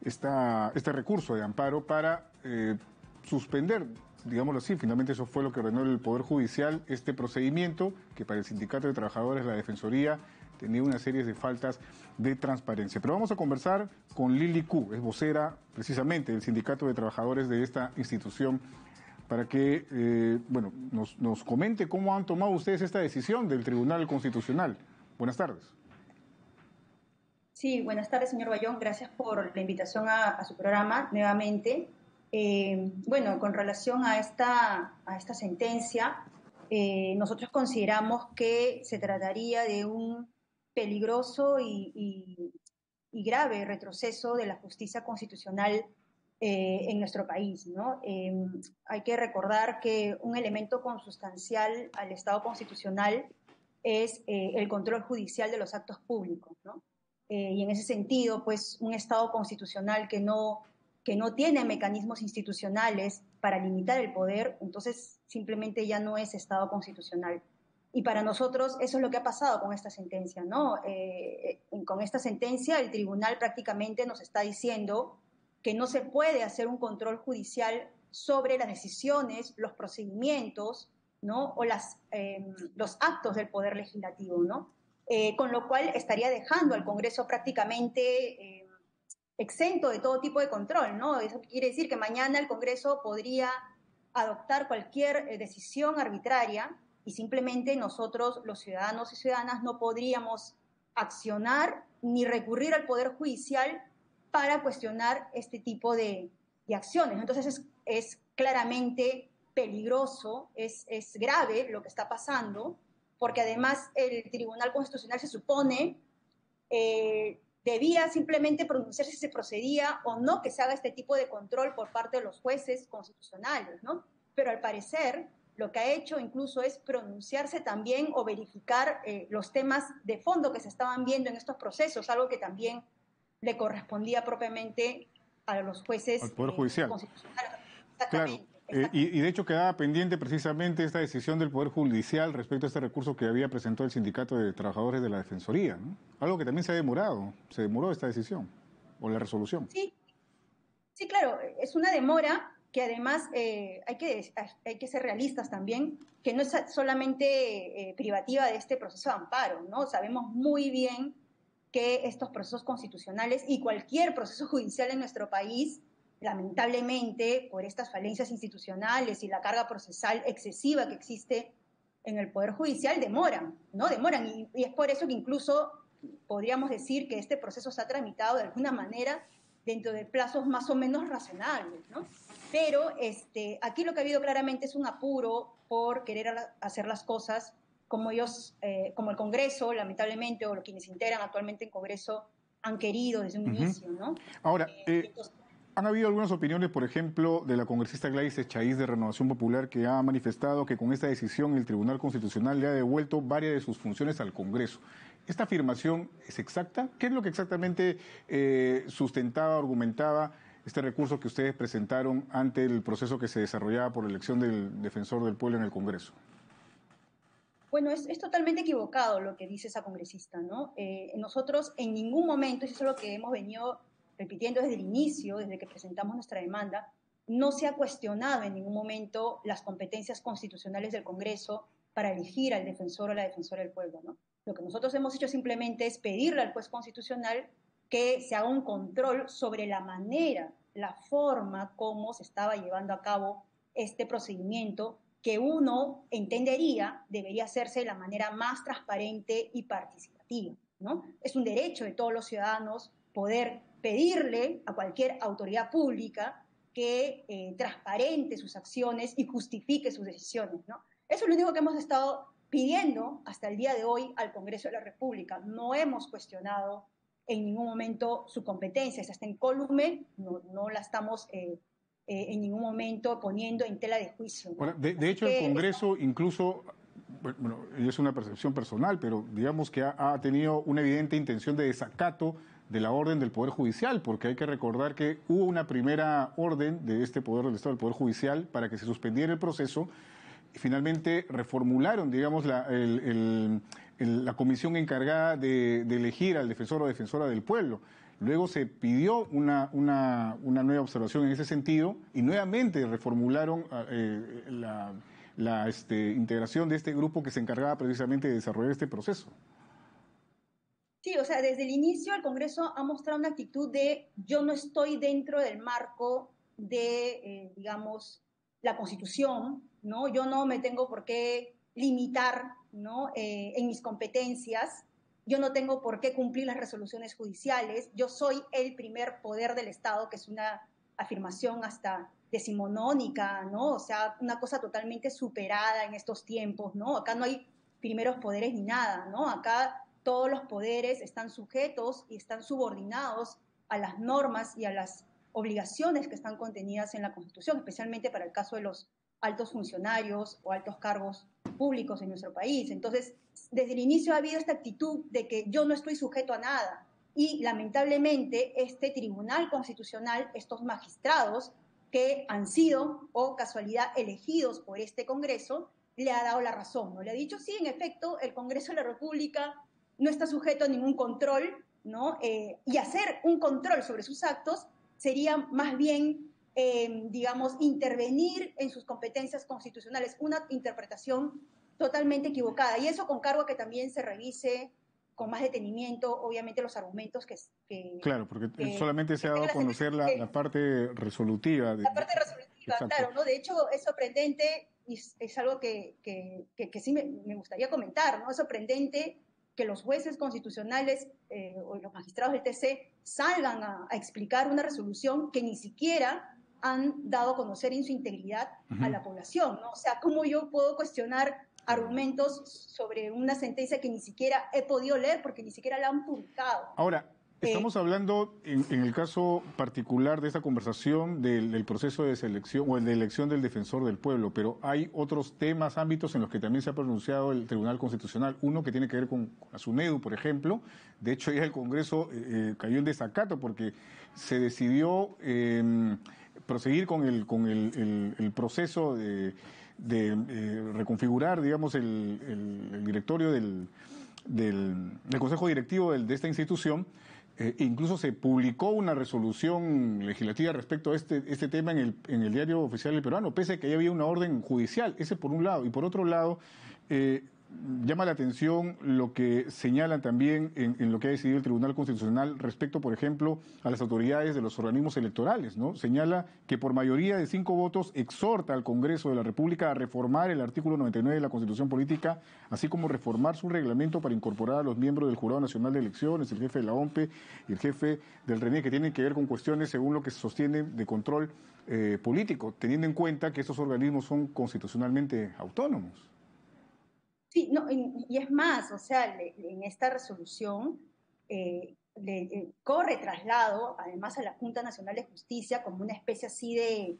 este recurso de amparo para suspender, digámoslo así, finalmente eso fue lo que ordenó el Poder Judicial, este procedimiento que para el Sindicato de Trabajadores, la Defensoría, tenía una serie de faltas de transparencia. Pero vamos a conversar con Lili Ku, es vocera precisamente del Sindicato de Trabajadores de esta institución, para que nos comente cómo han tomado ustedes esta decisión del Tribunal Constitucional. Buenas tardes. Sí, buenas tardes, señor Bayón. Gracias por la invitación a su programa nuevamente. Con relación a esta sentencia, nosotros consideramos que se trataría de un peligroso y grave retroceso de la justicia constitucional en nuestro país, ¿no? Hay que recordar que un elemento consustancial al Estado constitucional es el control judicial de los actos públicos, ¿no? Y en ese sentido, pues, un Estado constitucional que no tiene mecanismos institucionales para limitar el poder, entonces simplemente ya no es Estado constitucional. Y para nosotros eso es lo que ha pasado con esta sentencia, ¿no? Con esta sentencia el tribunal prácticamente nos está diciendo que no se puede hacer un control judicial sobre las decisiones, los procedimientos, ¿no? O los actos del Poder Legislativo, ¿no? Con lo cual estaría dejando al Congreso prácticamente exento de todo tipo de control, ¿no? Eso quiere decir que mañana el Congreso podría adoptar cualquier decisión arbitraria y simplemente nosotros, los ciudadanos y ciudadanas, no podríamos accionar ni recurrir al Poder Judicial para cuestionar este tipo de acciones. Entonces es claramente peligroso, es grave lo que está pasando, porque además el Tribunal Constitucional se supone debía simplemente pronunciarse si se procedía o no que se haga este tipo de control por parte de los jueces constitucionales, ¿no? Pero al parecer lo que ha hecho incluso es pronunciarse también o verificar los temas de fondo que se estaban viendo en estos procesos, algo que también le correspondía propiamente a los jueces al Poder Judicial. Constitucionales. Claro. Y de hecho quedaba pendiente precisamente esta decisión del Poder Judicial respecto a este recurso que había presentado el Sindicato de Trabajadores de la Defensoría, ¿no? Algo que también se demoró esta decisión o la resolución. Sí, claro, es una demora que además hay que ser realistas también, que no es solamente privativa de este proceso de amparo, ¿no? Sabemos muy bien que estos procesos constitucionales y cualquier proceso judicial en nuestro país, lamentablemente, por estas falencias institucionales y la carga procesal excesiva que existe en el Poder Judicial, demoran, ¿no? Demoran, y es por eso que incluso podríamos decir que este proceso se ha tramitado de alguna manera dentro de plazos más o menos razonables, ¿no? Pero aquí lo que ha habido claramente es un apuro por querer hacer las cosas como el Congreso, lamentablemente, o quienes integran actualmente el Congreso han querido desde un inicio, ¿no? Ahora, han habido algunas opiniones, por ejemplo, de la congresista Gladys Echaíz de Renovación Popular, que ha manifestado que con esta decisión el Tribunal Constitucional le ha devuelto varias de sus funciones al Congreso. ¿Esta afirmación es exacta? ¿Qué es lo que exactamente sustentaba, argumentaba este recurso que ustedes presentaron ante el proceso que se desarrollaba por la elección del defensor del pueblo en el Congreso? Bueno, es totalmente equivocado lo que dice esa congresista, ¿no? Nosotros en ningún momento, y eso es lo que hemos venido repitiendo desde el inicio, desde que presentamos nuestra demanda, no se ha cuestionado en ningún momento las competencias constitucionales del Congreso para elegir al defensor o la defensora del pueblo, ¿no? Lo que nosotros hemos hecho simplemente es pedirle al juez constitucional que se haga un control sobre la manera, la forma como se estaba llevando a cabo este procedimiento que uno entendería debería hacerse de la manera más transparente y participativa, ¿no? Es un derecho de todos los ciudadanos poder pedirle a cualquier autoridad pública que transparente sus acciones y justifique sus decisiones, ¿no? Eso es lo único que hemos estado pidiendo hasta el día de hoy al Congreso de la República. No hemos cuestionado en ningún momento su competencia, esa está incólume, no la estamos en ningún momento poniendo en tela de juicio, ¿no? Bueno, de hecho, el Congreso incluso, bueno, es una percepción personal, pero digamos que ha tenido una evidente intención de desacato de la orden del Poder Judicial, porque hay que recordar que hubo una primera orden de este Poder del Estado, del Poder Judicial, para que se suspendiera el proceso, y finalmente reformularon, digamos, la comisión encargada de elegir al defensor o defensora del pueblo. Luego se pidió una nueva observación en ese sentido y nuevamente reformularon la integración de este grupo que se encargaba precisamente de desarrollar este proceso. Sí, o sea, desde el inicio el Congreso ha mostrado una actitud de yo no estoy dentro del marco de, digamos, la Constitución, ¿no? Yo no me tengo por qué limitar, ¿no? En mis competencias, yo no tengo por qué cumplir las resoluciones judiciales, yo soy el primer poder del Estado, que es una afirmación hasta decimonónica, ¿no? O sea, una cosa totalmente superada en estos tiempos, ¿no? Acá no hay primeros poderes ni nada, ¿no? Acá todos los poderes están sujetos y están subordinados a las normas y a las obligaciones que están contenidas en la Constitución, especialmente para el caso de los altos funcionarios o altos cargos públicos en nuestro país. Entonces, desde el inicio ha habido esta actitud de que yo no estoy sujeto a nada y lamentablemente este Tribunal Constitucional, estos magistrados que han sido, o casualidad, elegidos por este Congreso, le ha dado la razón, ¿no? Le ha dicho, sí, en efecto, el Congreso de la República no está sujeto a ningún control, ¿no? Y hacer un control sobre sus actos sería más bien, digamos, intervenir en sus competencias constitucionales, una interpretación totalmente equivocada. Y eso con cargo a que también se revise con más detenimiento, obviamente, los argumentos Claro, porque solamente se ha dado a conocer la parte resolutiva. La parte resolutiva, exacto. claro, ¿no? De hecho, es sorprendente, y es algo que sí me gustaría comentar, ¿no? Es sorprendente que los jueces constitucionales o los magistrados del TC salgan a explicar una resolución que ni siquiera han dado a conocer en su integridad a la población, ¿no? O sea, ¿cómo yo puedo cuestionar argumentos sobre una sentencia que ni siquiera he podido leer porque ni siquiera la han publicado? Ahora, estamos hablando, en el caso particular de esta conversación, del proceso de selección o de elección del defensor del pueblo, pero hay otros temas, ámbitos en los que también se ha pronunciado el Tribunal Constitucional. Uno que tiene que ver con la SUNEDU, por ejemplo. De hecho, ya el Congreso cayó en desacato porque se decidió proseguir con el proceso de reconfigurar, digamos, el directorio del Consejo Directivo de esta institución. Incluso se publicó una resolución legislativa respecto a este tema en el Diario Oficial del Peruano, pese a que ya había una orden judicial, ese por un lado. Y por otro lado, llama la atención lo que señalan también en lo que ha decidido el Tribunal Constitucional respecto, por ejemplo, a las autoridades de los organismos electorales, ¿no? Señala que por mayoría de 5 votos exhorta al Congreso de la República a reformar el artículo 99 de la Constitución Política, así como reformar su reglamento para incorporar a los miembros del Jurado Nacional de Elecciones, el jefe de la OMPE y el jefe del RENIE, que tienen que ver con cuestiones, según lo que se sostiene, de control político, teniendo en cuenta que estos organismos son constitucionalmente autónomos. Sí, no, y es más, o sea, en esta resolución corre traslado, además, a la Junta Nacional de Justicia como una especie así de,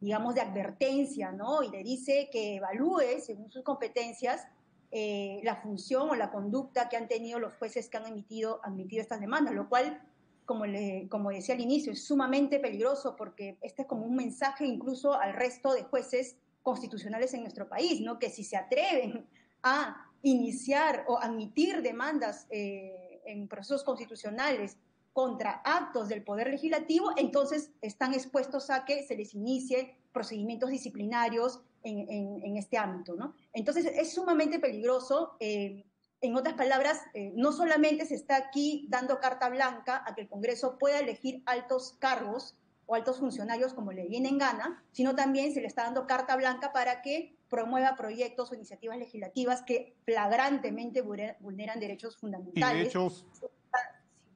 digamos, de advertencia, ¿no? Y le dice que evalúe, según sus competencias, la función o la conducta que han tenido los jueces que han admitido estas demandas, lo cual, como decía al inicio, es sumamente peligroso porque este es como un mensaje incluso al resto de jueces constitucionales en nuestro país, ¿no? Que si se atreven a iniciar o admitir demandas en procesos constitucionales contra actos del Poder Legislativo, entonces están expuestos a que se les inicie procedimientos disciplinarios en este ámbito, ¿no? Entonces es sumamente peligroso. En otras palabras, no solamente se está aquí dando carta blanca a que el Congreso pueda elegir altos cargos o altos funcionarios como le viene en gana, sino también se le está dando carta blanca para que promueva proyectos o iniciativas legislativas que flagrantemente vulneran derechos fundamentales. Y de hecho,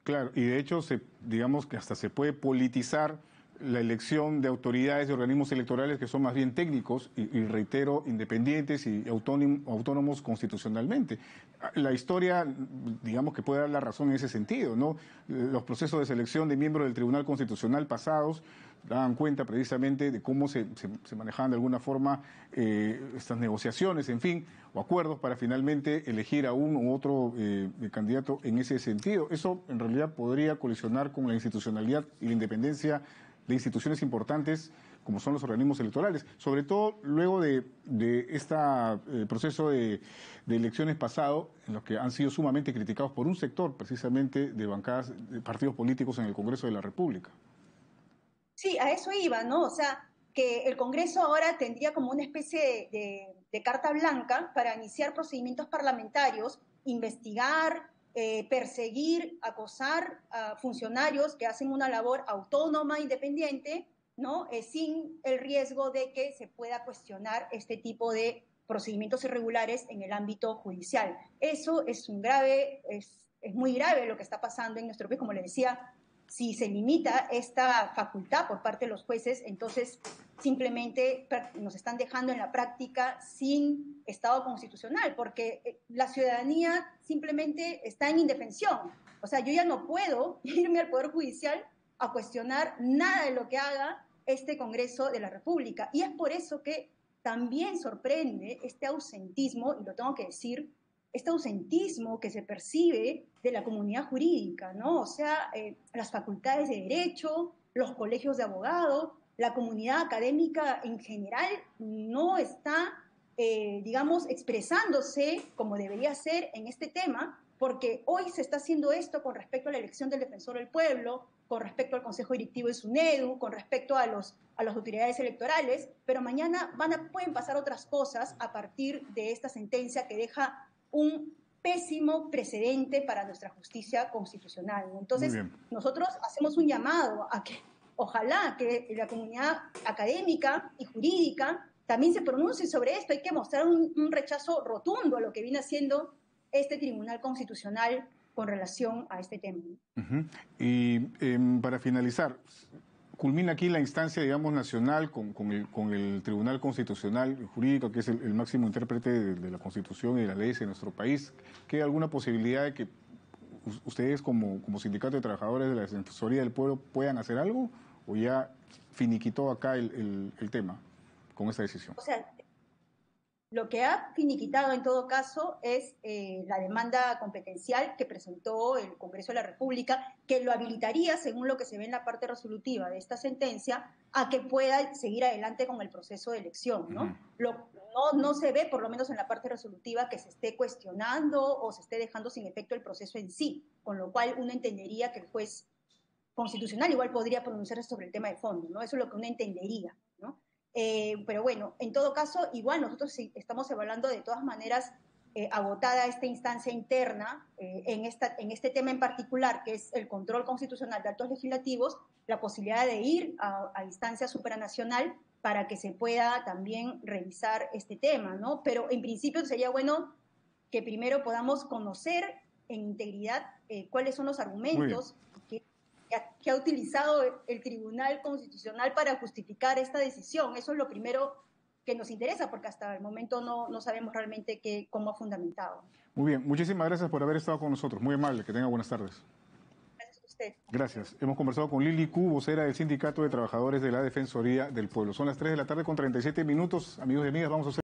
claro, y de hecho, digamos que hasta se puede politizar la elección de autoridades y organismos electorales que son más bien técnicos y reitero, independientes y autónomos constitucionalmente. La historia, digamos que puede dar la razón en ese sentido, ¿no? Los procesos de selección de miembros del Tribunal Constitucional pasados daban cuenta precisamente de cómo se manejaban de alguna forma estas negociaciones, en fin, o acuerdos para finalmente elegir a uno u otro candidato en ese sentido. Eso en realidad podría colisionar con la institucionalidad y la independencia de instituciones importantes como son los organismos electorales, sobre todo luego de este proceso de elecciones pasado, en los que han sido sumamente criticados por un sector precisamente de bancadas de partidos políticos en el Congreso de la República. Sí, a eso iba, ¿no? O sea, que el Congreso ahora tendría como una especie de carta blanca para iniciar procedimientos parlamentarios, investigar, perseguir, acosar a funcionarios que hacen una labor autónoma, independiente, ¿no? Sin el riesgo de que se pueda cuestionar este tipo de procedimientos irregulares en el ámbito judicial. Eso es es muy grave lo que está pasando en nuestro país, como le decía. Si se limita esta facultad por parte de los jueces, entonces simplemente nos están dejando en la práctica sin Estado constitucional, porque la ciudadanía simplemente está en indefensión. O sea, yo ya no puedo irme al Poder Judicial a cuestionar nada de lo que haga este Congreso de la República. Y es por eso que también sorprende este ausentismo, y lo tengo que decir, este ausentismo que se percibe de la comunidad jurídica, ¿no? O sea, las facultades de Derecho, los colegios de abogados, la comunidad académica en general no está, digamos, expresándose como debería ser en este tema, porque hoy se está haciendo esto con respecto a la elección del defensor del pueblo, con respecto al Consejo Directivo de SUNEDU, con respecto a las autoridades electorales, pero mañana pueden pasar otras cosas a partir de esta sentencia que deja un pésimo precedente para nuestra justicia constitucional. Entonces, nosotros hacemos un llamado a que ojalá que la comunidad académica y jurídica también se pronuncie sobre esto. Hay que mostrar un rechazo rotundo a lo que viene haciendo este Tribunal Constitucional con relación a este tema. Y para finalizar, culmina aquí la instancia, digamos, nacional con el Tribunal Constitucional Jurídico, que es el máximo intérprete de la Constitución y de las leyes en nuestro país. ¿Queda alguna posibilidad de que ustedes como sindicato de trabajadores de la Defensoría del Pueblo puedan hacer algo, o ya finiquitó acá el tema con esta decisión? O sea, lo que ha finiquitado en todo caso es la demanda competencial que presentó el Congreso de la República, que lo habilitaría, según lo que se ve en la parte resolutiva de esta sentencia, a que pueda seguir adelante con el proceso de elección, ¿no? No se ve, por lo menos en la parte resolutiva, que se esté cuestionando o se esté dejando sin efecto el proceso en sí, con lo cual uno entendería que el juez constitucional igual podría pronunciarse sobre el tema de fondo, ¿no? Eso es lo que uno entendería, ¿no? Pero bueno, en todo caso, igual nosotros estamos evaluando de todas maneras agotada esta instancia interna en este tema en particular, que es el control constitucional de actos legislativos, la posibilidad de ir a instancia supranacional para que se pueda también revisar este tema, ¿no? Pero en principio sería bueno que primero podamos conocer en integridad cuáles son los argumentos que ha utilizado el Tribunal Constitucional para justificar esta decisión. Eso es lo primero que nos interesa, porque hasta el momento no sabemos realmente cómo ha fundamentado. Muy bien, muchísimas gracias por haber estado con nosotros. Muy amable, que tenga buenas tardes. Gracias a usted. Gracias. Hemos conversado con Lili Ku, vocera del Sindicato de Trabajadores de la Defensoría del Pueblo. Son las 3 de la tarde con 37 minutos. Amigos y amigas, vamos a hacer